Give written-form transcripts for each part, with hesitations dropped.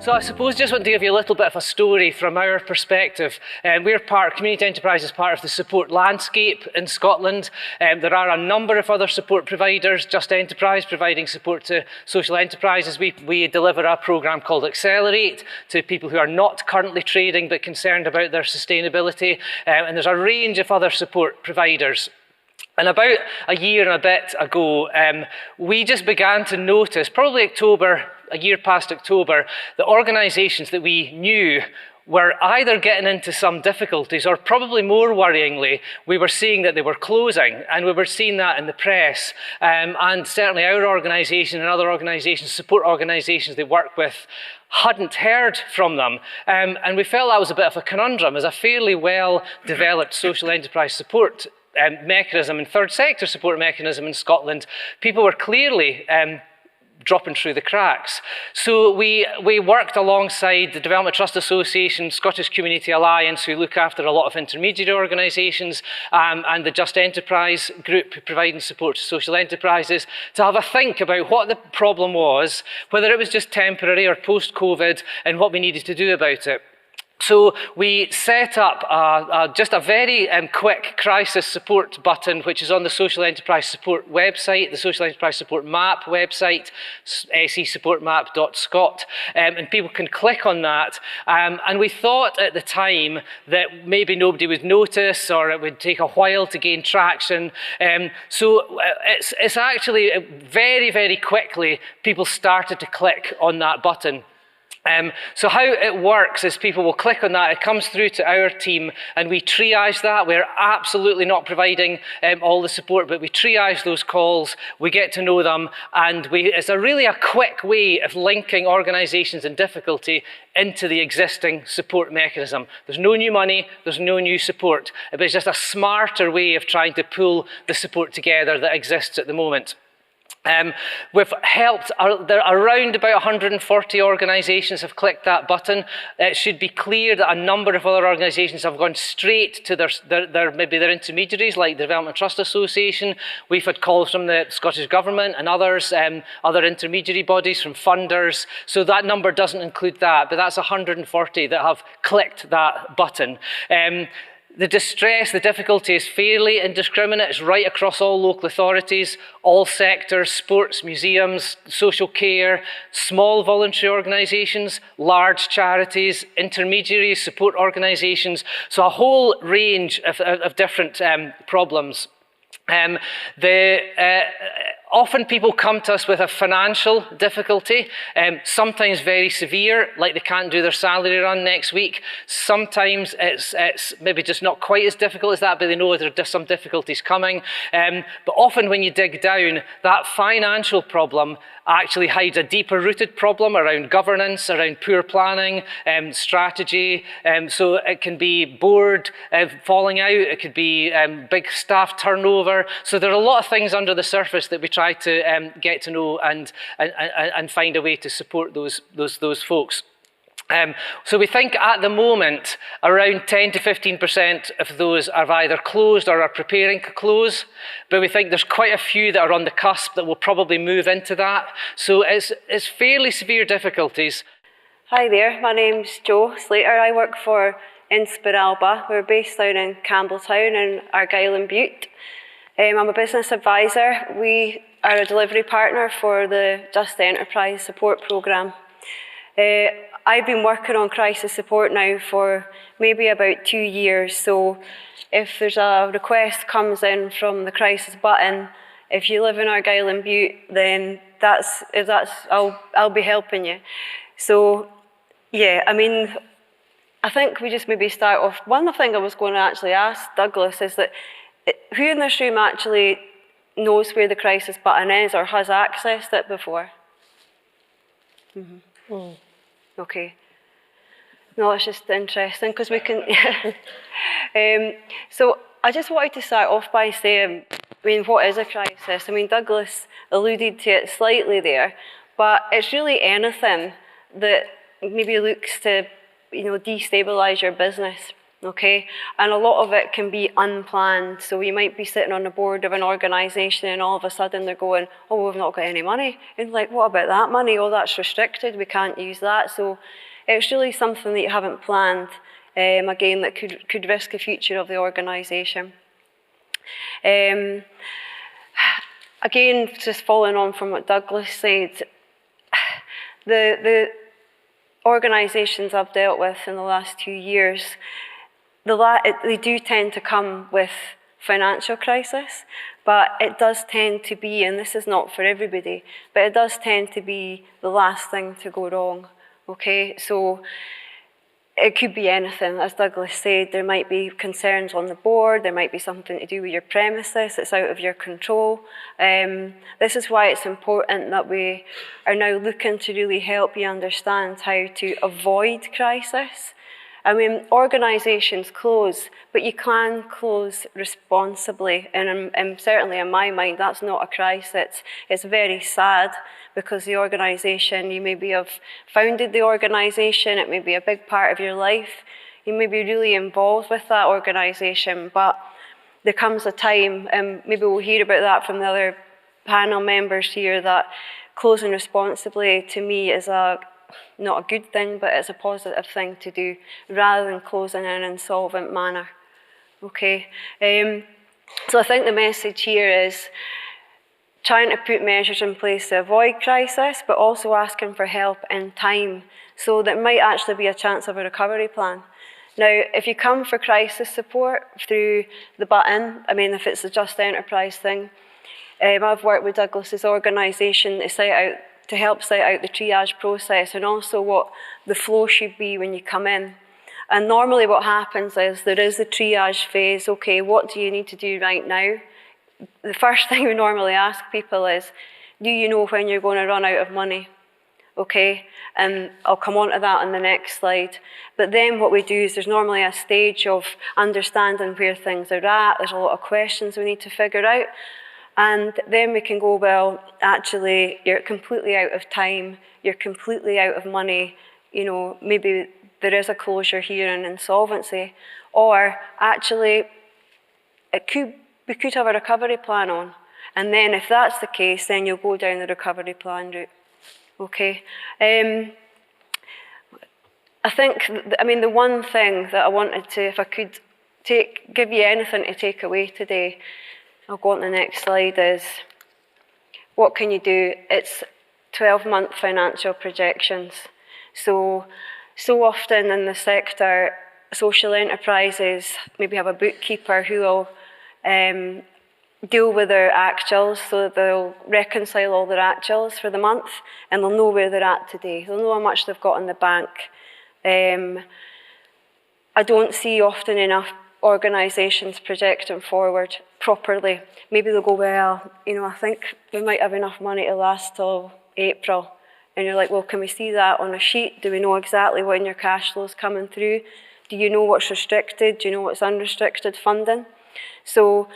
So I suppose just want to give you a little bit of a story from our perspective. Community Enterprise is part of the support landscape in Scotland. There are a number of other support providers, Just Enterprise providing support to social enterprises. We deliver a programme called Accelerate to people who are not currently trading but concerned about their sustainability. And there's a range of other support providers. And about a year and a bit ago, we just began to notice, probably October, a year past October, the organisations that we knew were either getting into some difficulties or probably more worryingly, we were seeing that they were closing, and we were seeing that in the press. And certainly our organisation and other organisations, support organisations they work with, hadn't heard from them. And we felt that was a bit of a conundrum. As a fairly well-developed social enterprise support mechanism and third sector support mechanism in Scotland, people were clearly dropping through the cracks. So we worked alongside the Development Trust Association, Scottish Community Alliance, who look after a lot of intermediary organisations, and the Just Enterprise group providing support to social enterprises, to have a think about what the problem was, whether it was just temporary or post-COVID, and what we needed to do about it. So we set up just a very quick crisis support button, which is on the Social Enterprise Support website, the Social Enterprise Support Map website, secupportmap.scot, and people can click on that. And we thought at the time that maybe nobody would notice, or it would take a while to gain traction. So it's actually very, very quickly people started to click on that button. So how it works is people will click on that, it comes through to our team, and we triage that. We're absolutely not providing all the support, but we triage those calls, we get to know them, and it's really a quick way of linking organisations in difficulty into the existing support mechanism. There's no new money, there's no new support, but it's just a smarter way of trying to pull the support together that exists at the moment. We've helped, around about 140 organisations have clicked that button. It should be clear that a number of other organisations have gone straight to maybe their intermediaries, like the Development Trust Association. We've had calls from the Scottish Government and others, other intermediary bodies, from funders. So that number doesn't include that, but that's 140 that have clicked that button. The distress, the difficulty is fairly indiscriminate. It's right across all local authorities, all sectors, sports, museums, social care, small voluntary organisations, large charities, intermediaries, support organisations. So a whole range of different problems. Often people come to us with a financial difficulty, sometimes very severe, like they can't do their salary run next week. Sometimes it's maybe just not quite as difficult as that, but they know there are some difficulties coming. But often when you dig down, that financial problem actually hides a deeper rooted problem around governance, around poor planning, strategy. So it can be board falling out, it could be big staff turnover. So there are a lot of things under the surface that we try to get to know and find a way to support those folks. So we think at the moment around 10 to 15% of those are either closed or are preparing to close, but we think there's quite a few that are on the cusp that will probably move into that. So it's fairly severe difficulties. Hi there, my name's Jo Slater. I work for Inspiralba. We're based down in Campbelltown in Argyll and Bute. I'm a business advisor. We are a delivery partner for the Just Enterprise support programme. I've been working on crisis support now for maybe about 2 years, so if there's a request comes in from the crisis button, if you live in Argyll and Bute, then I'll be helping you. So yeah, I mean, I think we just maybe start off. One thing I was going to actually ask Douglas is that who in this room actually knows where the crisis button is or has accessed it before? Mm-hmm. Mm. Okay. No, it's just interesting because we can. So I just wanted to start off by saying, I mean, what is a crisis? I mean, Douglas alluded to it slightly there, but it's really anything that maybe looks to, destabilise your business. okay? And a lot of it can be unplanned. So you might be sitting on the board of an organisation and all of a sudden they're going, oh, we've not got any money. And like, what about that money? Oh, that's restricted, we can't use that. So it's really something that you haven't planned, again, that could risk the future of the organisation. Again, just following on from what Douglas said, the organisations I've dealt with in the last 2 years, they do tend to come with financial crisis, but it does tend to be, and this is not for everybody, but it does tend to be the last thing to go wrong, okay? So it could be anything. As Douglas said, there might be concerns on the board, there might be something to do with your premises, it's out of your control. This is why it's important that we are now looking to really help you understand how to avoid crisis. I mean, organisations close, but you can close responsibly. And certainly in my mind, that's not a crisis. It's very sad because the organisation, you maybe have founded the organisation, it may be a big part of your life, you may be really involved with that organisation, but there comes a time, and maybe we'll hear about that from the other panel members here, that closing responsibly to me is not a good thing, but it's a positive thing to do, rather than closing in an insolvent manner. Okay, so I think the message here is trying to put measures in place to avoid crisis, but also asking for help in time, so there might actually be a chance of a recovery plan. Now, if you come for crisis support through the button, I mean, if it's a Just Enterprise thing, I've worked with Douglas's organisation to help set out the triage process and also what the flow should be when you come in. And normally what happens is there is the triage phase. Okay, what do you need to do right now? The first thing we normally ask people is, do you know when you're going to run out of money? Okay, and I'll come on to that on the next slide. But then what we do is there's normally a stage of understanding where things are at. There's a lot of questions we need to figure out. And then we can go, well, actually, you're completely out of time, you're completely out of money, you know, maybe there is a closure here in insolvency, or actually, we could have a recovery plan on. And then if that's the case, then you'll go down the recovery plan route. Okay. I think, the one thing that I wanted to, if I could give you anything to take away today, I'll go on to the next slide, is what can you do? It's 12-month financial projections. So often in the sector, social enterprises maybe have a bookkeeper who will deal with their actuals, so they'll reconcile all their actuals for the month and they'll know where they're at today. They'll know how much they've got in the bank. I don't see often enough organisations projecting forward properly. Maybe they'll go, well, you know, I think we might have enough money to last till April. And you're like, well, can we see that on a sheet? Do we know exactly when your cash flow is coming through? Do you know what's restricted? Do you know what's unrestricted funding? So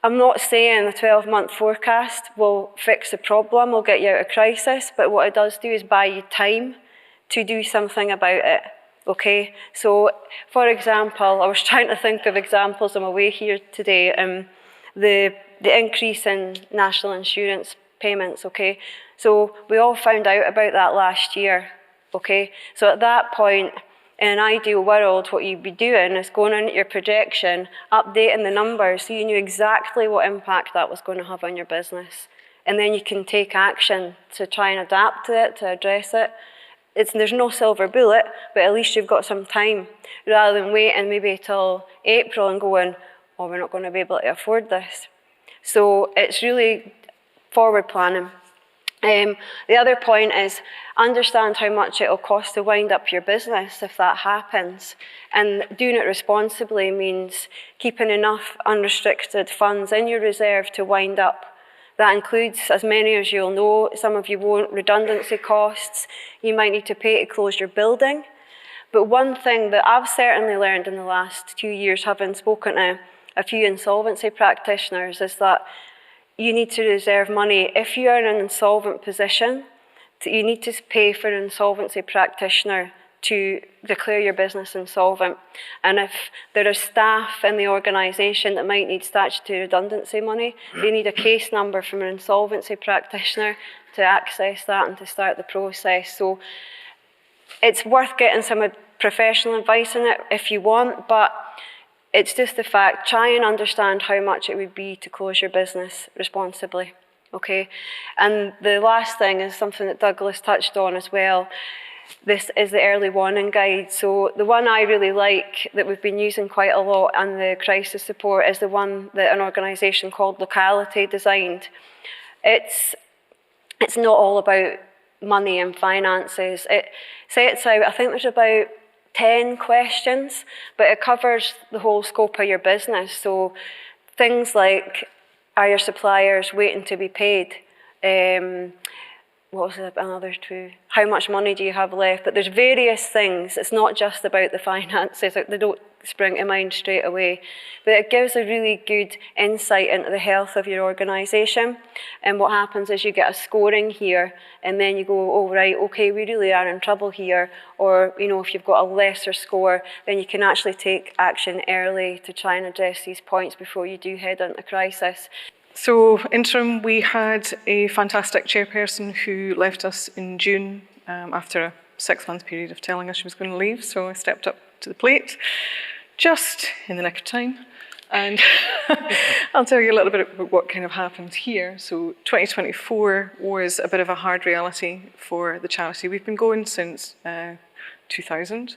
I'm not saying a 12-month forecast will fix the problem, will get you out of crisis, but what it does do is buy you time to do something about it. Okay, so for example, I was trying to think of examples on my way here today. The increase in national insurance payments, okay? So we all found out about that last year, okay? So at that point, in an ideal world, what you'd be doing is going into your projection, updating the numbers so you knew exactly what impact that was going to have on your business. And then you can take action to try and adapt to it, to address it. There's no silver bullet, but at least you've got some time, rather than waiting maybe till April and going, oh, we're not going to be able to afford this. So it's really forward planning. The other point is understand how much it'll cost to wind up your business if that happens. And doing it responsibly means keeping enough unrestricted funds in your reserve to wind up. That includes, as many as you'll know, some of you won't, redundancy costs. You might need to pay to close your building. But one thing that I've certainly learned in the last 2 years, having spoken to a few insolvency practitioners, is that you need to reserve money. If you are in an insolvent position, you need to pay for an insolvency practitioner to declare your business insolvent. And if there are staff in the organisation that might need statutory redundancy money, they need a case number from an insolvency practitioner to access that and to start the process. So it's worth getting some professional advice on it if you want, but it's just the fact, try and understand how much it would be to close your business responsibly, okay? And the last thing is something that Douglas touched on as well. This is the early warning guide. So the one I really like that we've been using quite a lot and the crisis support is the one that an organisation called Locality designed. It's not all about money and finances. It sets out, I think there's about 10 questions, but it covers the whole scope of your business. So things like, are your suppliers waiting to be paid? What was another two? How much money do you have left? But there's various things. It's not just about the finances. They don't spring to mind straight away. But it gives a really good insight into the health of your organisation. And what happens is you get a scoring here, and then you go, oh, right, okay, we really are in trouble here. Or, you know, if you've got a lesser score, then you can actually take action early to try and address these points before you do head into crisis. So interim, we had a fantastic chairperson who left us in June after a 6-month period of telling us she was going to leave. So I stepped up to the plate just in the nick of time. And I'll tell you a little bit about what kind of happened here. So 2024 was a bit of a hard reality for the charity. We've been going since 2000.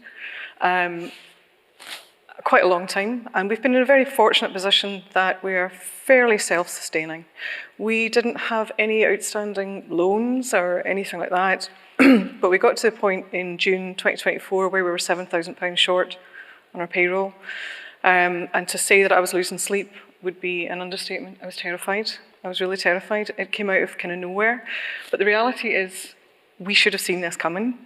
Quite a long time, and we've been in a very fortunate position that we are fairly self-sustaining. We didn't have any outstanding loans or anything like that, but we got to the point in June 2024 where we were £7,000 short on our payroll. And to say that I was losing sleep would be an understatement. I was terrified. I was really terrified. It came out of kind of nowhere. But the reality is we should have seen this coming.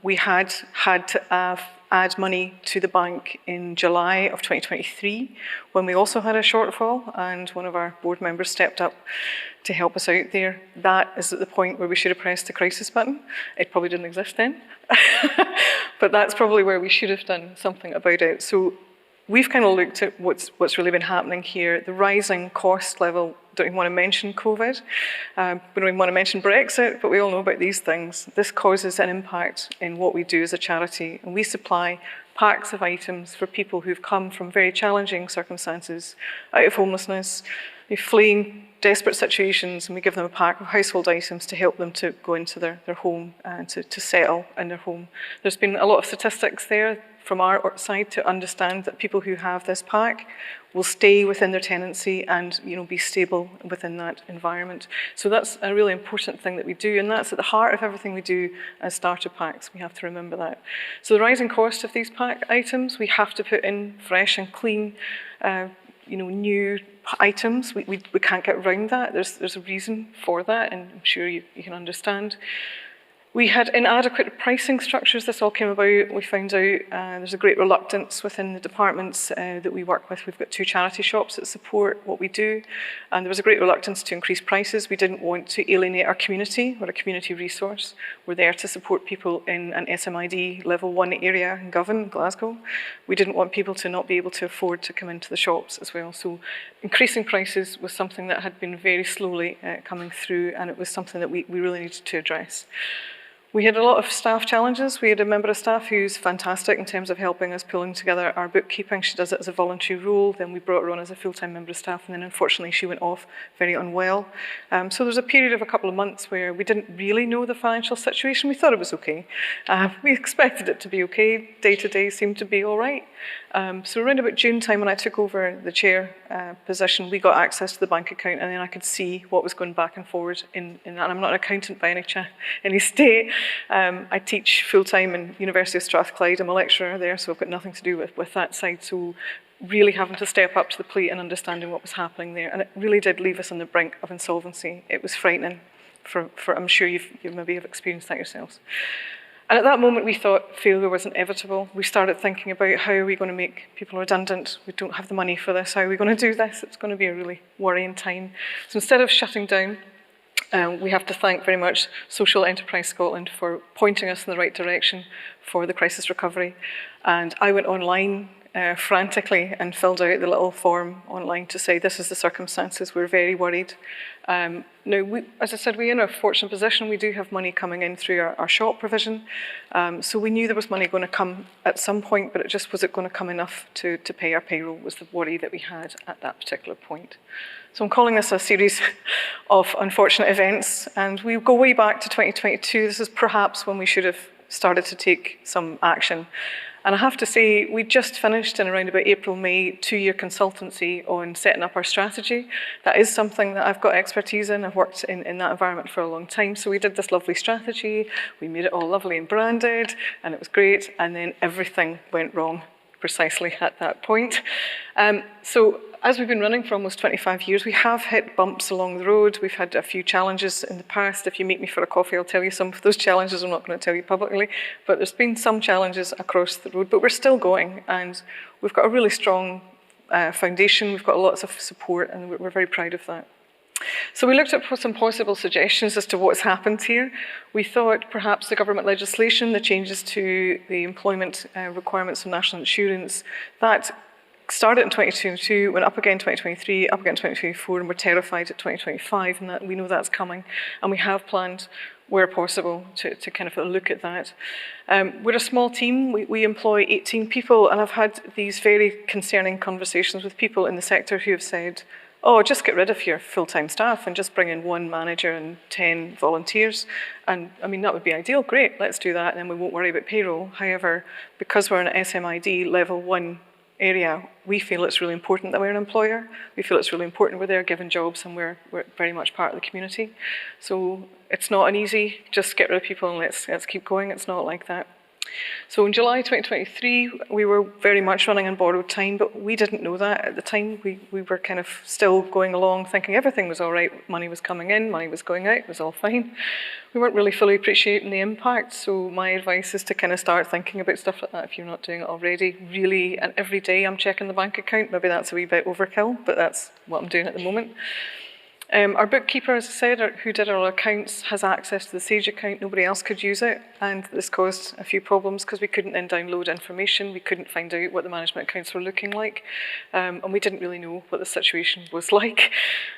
We had to add money to the bank in July of 2023 when we also had a shortfall, and one of our board members stepped up to help us out there. That is at the point where we should have pressed the crisis button. It probably didn't exist then, but that's probably where we should have done something about it. So we've kind of looked at what's really been happening here. The rising cost level, don't even want to mention COVID, we don't even want to mention Brexit, but we all know about these things. This causes an impact in what we do as a charity, and we supply packs of items for people who've come from very challenging circumstances, out of homelessness, fleeing desperate situations, and we give them a pack of household items to help them to go into their home and to settle in their home. There's been a lot of statistics there from our side to understand that people who have this pack will stay within their tenancy and be stable within that environment. So that's a really important thing that we do, and that's at the heart of everything we do as starter packs. We have to remember that. So the rising cost of these pack items, we have to put in fresh and clean new items. We can't get around that. There's a reason for that, and I'm sure you can understand. We had inadequate pricing structures. This all came about. We found out there's a great reluctance within the departments that we work with. We've got 2 charity shops that support what we do, and there was a great reluctance to increase prices. We didn't want to alienate our community. We're a community resource. We're there to support people in an SMID level 1 area in Govan, Glasgow. We didn't want people to not be able to afford to come into the shops as well. So increasing prices was something that had been very slowly coming through, and it was something that we really needed to address. We had a lot of staff challenges. We had a member of staff who's fantastic in terms of helping us pulling together our bookkeeping. She does it as a voluntary role. Then we brought her on as a full-time member of staff, and then unfortunately she went off very unwell. So there's a period of a couple of months where we didn't really know the financial situation. We thought it was okay. We expected it to be okay. Day-to-day seemed to be all right. So around about June time when I took over the chair position, we got access to the bank account, and then I could see what was going back and forward in that. And I'm not an accountant by any state. I teach full-time in University of Strathclyde. I'm a lecturer there, so I've got nothing to do with that side. So really having to step up to the plate and understanding what was happening there. And it really did leave us on the brink of insolvency. It was frightening. I'm sure you maybe have experienced that yourselves. And at that moment, we thought failure was inevitable. We started thinking about how are we going to make people redundant? We don't have the money for this. How are we going to do this? It's going to be a really worrying time. So instead of shutting down, We have to thank very much Social Enterprise Scotland for pointing us in the right direction for the crisis recovery. And I went online frantically and filled out the little form online to say, this is the circumstances, we're very worried. Now, as I said, we're in a fortunate position. We do have money coming in through our shop provision. So we knew there was money going to come at some point, but it just wasn't going to come enough to pay our payroll was the worry that we had at that particular point. So I'm calling this a series of unfortunate events, and we go way back to 2022. This is perhaps when we should have started to take some action. And I have to say, we just finished in around about April, May, 2-year consultancy on setting up our strategy. That is something that I've got expertise in. I've worked in that environment for a long time. So we did this lovely strategy. We made it all lovely and branded, and it was great. And then everything went wrong precisely at that point. So as we've been running for almost 25 years, we have hit bumps along the road. We've had a few challenges in the past. If you meet me for a coffee, I'll tell you some of those challenges. I'm not going to tell you publicly, but there's been some challenges across the road, but we're still going, and we've got a really strong foundation. We've got lots of support, and we're very proud of that. So we looked at some possible suggestions as to what's happened here. We thought perhaps the government legislation, the changes to the employment requirements of national insurance, that started in 2022, went up again in 2023, up again in 2024, and we're terrified at 2025, and that we know that's coming. And we have planned, where possible, to kind of look at that. We're a small team. We employ 18 people, and I've had these very concerning conversations with people in the sector who have said, oh, just get rid of your full-time staff and just bring in 1 manager and 10 volunteers. And I mean, that would be ideal. Great, let's do that, and then we won't worry about payroll. However, because we're in an SMID level 1 area, we feel it's really important that we're an employer. We feel it's really important we're there giving jobs, and we're very much part of the community. So it's not an easy, just get rid of people and let's keep going. It's not like that. So in July 2023, we were very much running on borrowed time, but we didn't know that at the time. We were kind of still going along thinking everything was all right. Money was coming in, money was going out, it was all fine. We weren't really fully appreciating the impact, so my advice is to kind of start thinking about stuff like that if you're not doing it already. Really, and every day I'm checking the bank account. Maybe that's a wee bit overkill, but that's what I'm doing at the moment. Our bookkeeper, as I said, who did our accounts, has access to the Sage account. Nobody else could use it, and this caused a few problems because we couldn't then download information. We couldn't find out what the management accounts were looking like, and we didn't really know what the situation was like.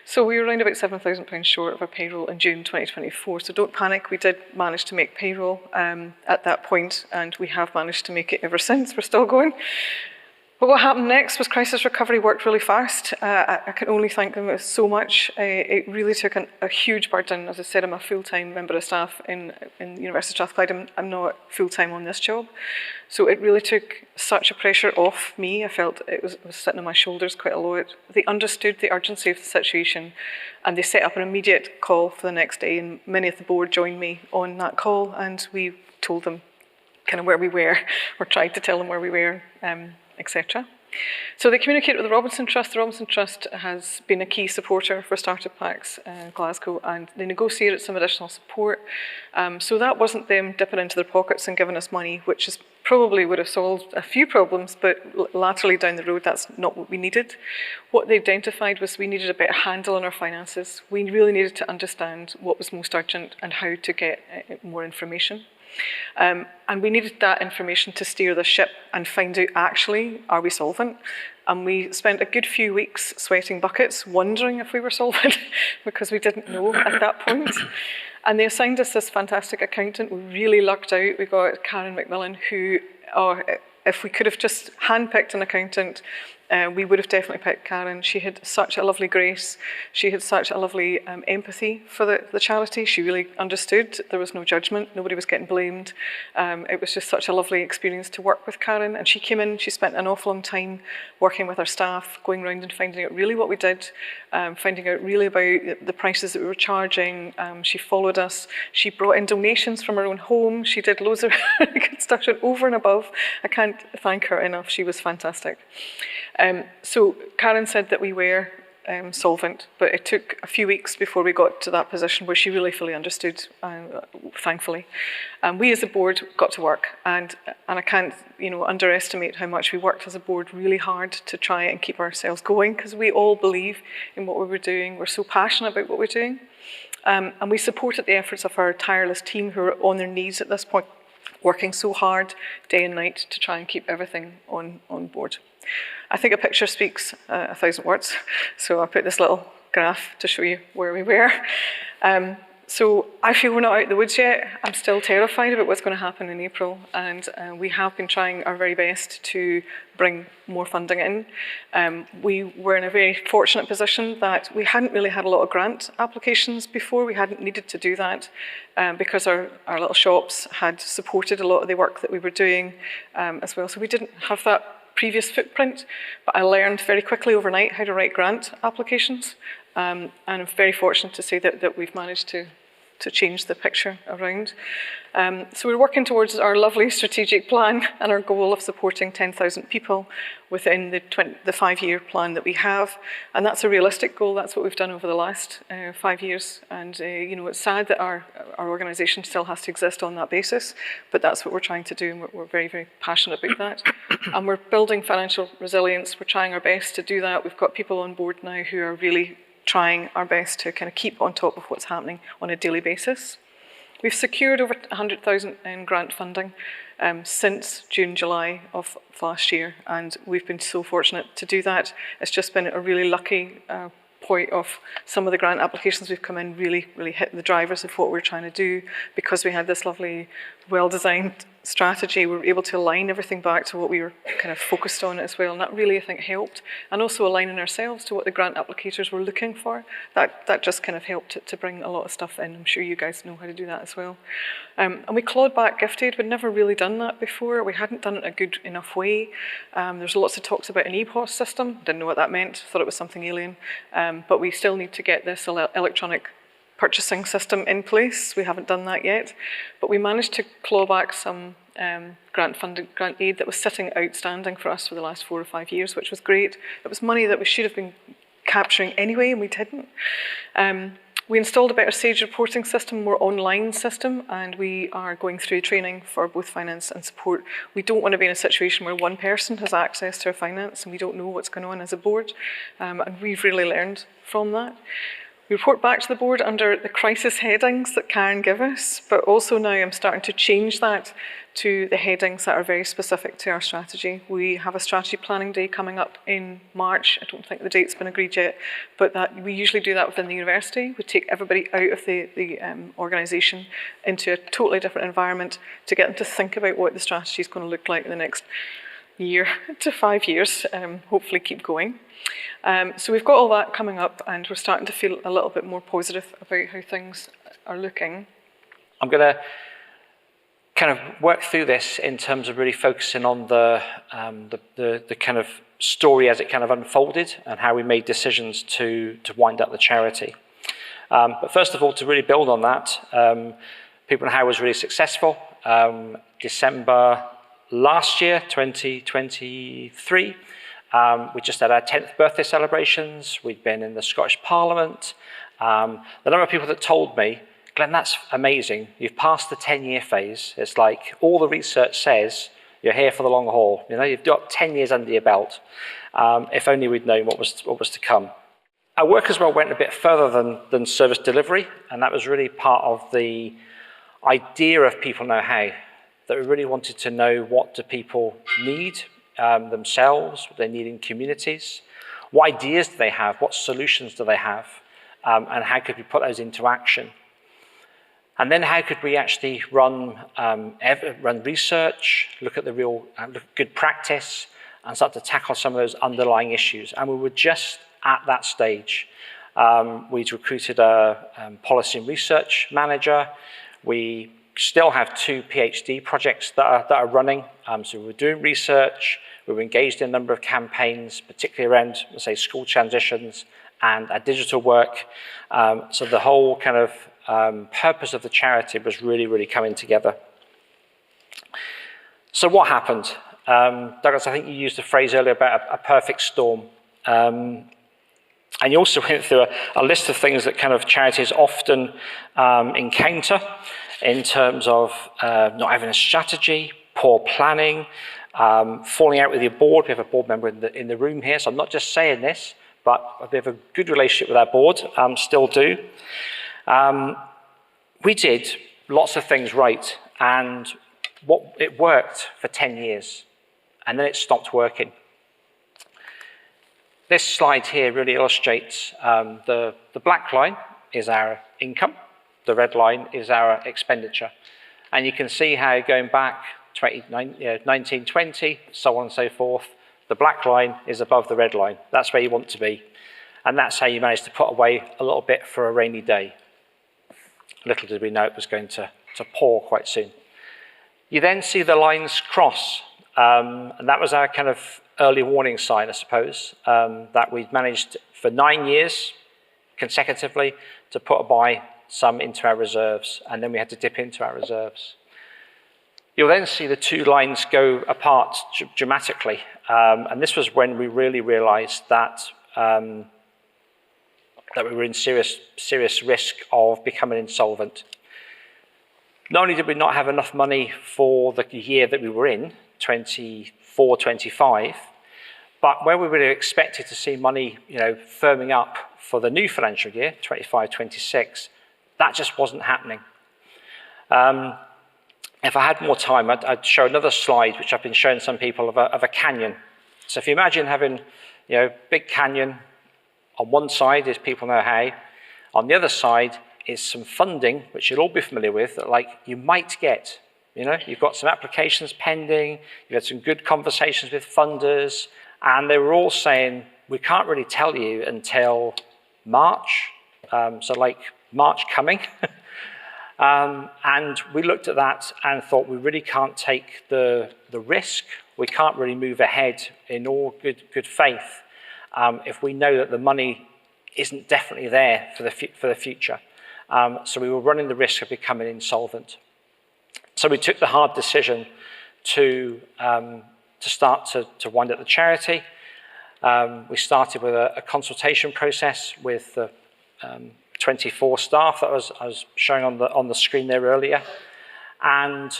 So we were around about £7,000 short of our payroll in June 2024. So don't panic, we did manage to make payroll at that point, and we have managed to make it ever since. We're still going. But what happened next was crisis recovery worked really fast. I can only thank them so much. It really took a huge burden. As I said, I'm a full-time member of staff in University of Strathclyde. I'm not full-time on this job. So it really took such a pressure off me. I felt it was sitting on my shoulders quite a lot. They understood the urgency of the situation, and they set up an immediate call for the next day, and many of the board joined me on that call, and we told them kind of where we were, or tried to tell them where we were, etc. So they communicated with the Robinson Trust. The Robinson Trust has been a key supporter for Startup Packs in Glasgow, and they negotiated some additional support. So that wasn't them dipping into their pockets and giving us money, which is probably would have solved a few problems, but laterally down the road, that's not what we needed. What they identified was we needed a better handle on our finances. We really needed to understand what was most urgent and how to get more information. And we needed that information to steer the ship and find out, actually, are we solvent? And we spent a good few weeks sweating buckets, wondering if we were solvent, because we didn't know at that point. And they assigned us this fantastic accountant. We really lucked out. We got Karen McMillan, who, if we could have just handpicked an accountant, we would have definitely picked Karen. She had such a lovely grace. She had such a lovely empathy for the charity. She really understood. There was no judgment. Nobody was getting blamed. It was just such a lovely experience to work with Karen. And she came in, she spent an awful long time working with our staff, going around and finding out really what we did, finding out really about the prices that we were charging. She followed us. She brought in donations from her own home. She did loads of good stuff over and above. I can't thank her enough. She was fantastic. So Karen said that we were solvent, but it took a few weeks before we got to that position where she really fully understood, thankfully. We as a board got to work, and I can't underestimate how much we worked as a board really hard to try and keep ourselves going, because we all believe in what we were doing. We're so passionate about what we're doing. And we supported the efforts of our tireless team who are on their knees at this point, working so hard day and night to try and keep everything on board. I think a picture speaks 1,000 words, so I put this little graph to show you where we were. So I feel we're not out of the woods yet. I'm still terrified about what's going to happen in April, and we have been trying our very best to bring more funding in. We were in a very fortunate position that we hadn't really had a lot of grant applications before. We hadn't needed to do that because our little shops had supported a lot of the work that we were doing as well. So we didn't have that previous footprint, but I learned very quickly overnight how to write grant applications. And I'm very fortunate to say that we've managed to change the picture around. So we're working towards our lovely strategic plan and our goal of supporting 10,000 people within the 5-year plan that we have. And that's a realistic goal. That's what we've done over the last 5 years. And you know, it's sad that our organisation still has to exist on that basis, but that's what we're trying to do, and we're very, very passionate about that. And we're building financial resilience. We're trying our best to do that. We've got people on board now who are really trying our best to kind of keep on top of what's happening on a daily basis. We've secured over 100,000 in grant funding since June, July of last year, and we've been so fortunate to do that. It's just been a really lucky point of some of the grant applications we've come in really hit the drivers of what we're trying to do. Because we had this lovely, well-designed strategy, we were able to align everything back to what we were kind of focused on as well, and that really, I think, helped. And also aligning ourselves to what the grant applicators were looking for. That just kind of helped to bring a lot of stuff in. I'm sure you guys know how to do that as well. And we clawed back gifted. We'd never really done that before. We hadn't done it in a good enough way. There's lots of talks about an EPOS system. Didn't know what that meant. Thought it was something alien. But we still need to get this electronic purchasing system in place. We haven't done that yet, but we managed to claw back some grant aid that was sitting outstanding for us for the last 4 or 5 years, which was great. It was money that we should have been capturing anyway, and we didn't. We installed a better Sage reporting system, more online system, and we are going through training for both finance and support. We don't want to be in a situation where one person has access to our finance and we don't know what's going on as a board, and we've really learned from that. We report back to the board under the crisis headings that Karen gave us, but also now I'm starting to change that to the headings that are very specific to our strategy. We have a strategy planning day coming up in March. I don't think the date's been agreed yet, but that we usually do that within the university. We take everybody out of the organisation into a totally different environment to get them to think about what the strategy is going to look like in the next year to 5 years, hopefully keep going. So we've got all that coming up, and we're starting to feel a little bit more positive about how things are looking. I'm going to kind of work through this in terms of really focusing on the kind of story as it kind of unfolded and how we made decisions to wind up the charity. But first of all, to really build on that, People and How was really successful. December last year, 2023, we just had our 10th birthday celebrations. We'd been in the Scottish Parliament. The number of people that told me, Glenn, that's amazing. You've passed the 10-year phase. It's like all the research says you're here for the long haul. You know, you've got 10 years under your belt. If only we'd known what was to come. Our work as well went a bit further than service delivery, and that was really part of the idea of People Know How, that we really wanted to know what do people need themselves, what they need in communities, what ideas do they have, what solutions do they have, and how could we put those into action. And then how could we actually run research, look at the real good practice, and start to tackle some of those underlying issues. And we were just at that stage. We'd recruited a policy and research manager. We still have 2 PhD projects that are running. So we were doing research. We were engaged in a number of campaigns, particularly around, let's say, school transitions and our digital work. So the whole kind of purpose of the charity was really coming together. So what happened? Douglas, I think you used the phrase earlier about a perfect storm. And you also went through a list of things that kind of charities often encounter in terms of not having a strategy, poor planning, falling out with your board. We have a board member in the room here, so I'm not just saying this, but we have a good relationship with our board, still do. We did lots of things right, and it worked for 10 years, and then it stopped working. This slide here really illustrates the black line is our income, the red line is our expenditure. And you can see how going back 1920, so on and so forth, the black line is above the red line. That's where you want to be. And that's how you manage to put away a little bit for a rainy day. Little did we know it was going to pour quite soon. You then see the lines cross, and that was our kind of early warning sign, I suppose, that we'd managed for 9 years consecutively to put away some into our reserves, and then we had to dip into our reserves. You'll then see the two lines go apart dramatically, and this was when we really realized that that we were in serious risk of becoming insolvent. Not only did we not have enough money for the year that we were in, 24-25, but where we would have expected to see money, firming up for the new financial year, 25-26, that just wasn't happening. If I had more time, I'd show another slide, which I've been showing some people, of a canyon. So if you imagine having, big canyon, on one side is people know how, on the other side is some funding, which you'll all be familiar with, that like you might get. You've got some applications pending, you've had some good conversations with funders, and they were all saying, we can't really tell you until March, so like March coming. And we looked at that and thought we really can't take the risk, we can't really move ahead in all good faith if we know that the money isn't definitely there for the future. So we were running the risk of becoming insolvent. So we took the hard decision to start to wind up the charity. We started with a consultation process with the 24 staff that I was showing on the screen there earlier. And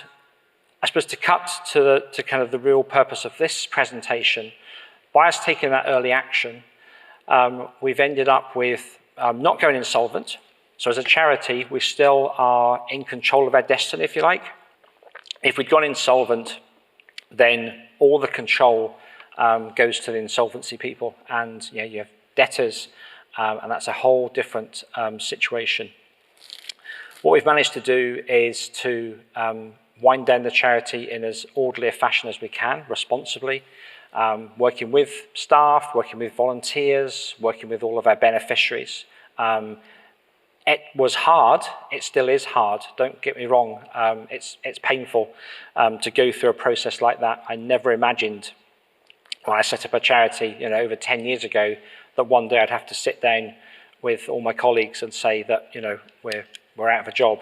I suppose to cut to kind of the real purpose of this presentation, by us taking that early action, we've ended up with not going insolvent. So as a charity, we still are in control of our destiny, if you like. If we'd gone insolvent, then all the control goes to the insolvency people, and you have debtors, and that's a whole different situation. What we've managed to do is to wind down the charity in as orderly a fashion as we can, responsibly, working with staff, working with volunteers, working with all of our beneficiaries. It was hard, it still is hard, don't get me wrong, it's painful to go through a process like that. I never imagined when I set up a charity, over 10 years ago, that one day I'd have to sit down with all my colleagues and say that, we're out of a job.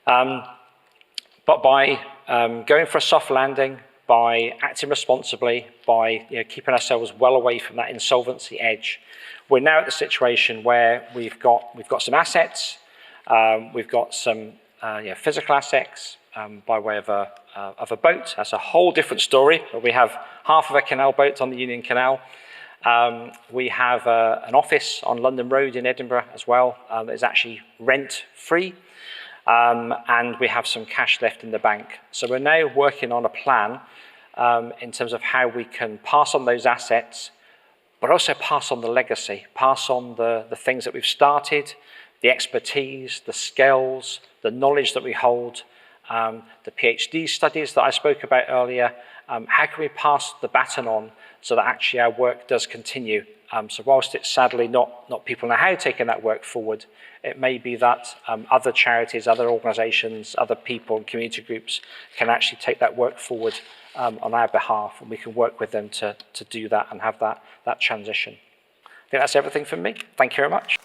But by going for a soft landing, by acting responsibly, by keeping ourselves well away from that insolvency edge, we're now at the situation where we've got some assets, we've got some physical assets by way of a boat. That's a whole different story. But we have half of a canal boat on the Union Canal. We have an office on London Road in Edinburgh as well that is actually rent-free. And we have some cash left in the bank. So we're now working on a plan in terms of how we can pass on those assets, but also pass on the legacy, pass on the things that we've started, the expertise, the skills, the knowledge that we hold, the PhD studies that I spoke about earlier. How can we pass the baton on so that actually our work does continue? So whilst it's sadly not people know how taking that work forward, it may be that other charities, other organisations, other people and community groups can actually take that work forward on our behalf, and we can work with them to do that and have that transition. I think that's everything from me. Thank you very much.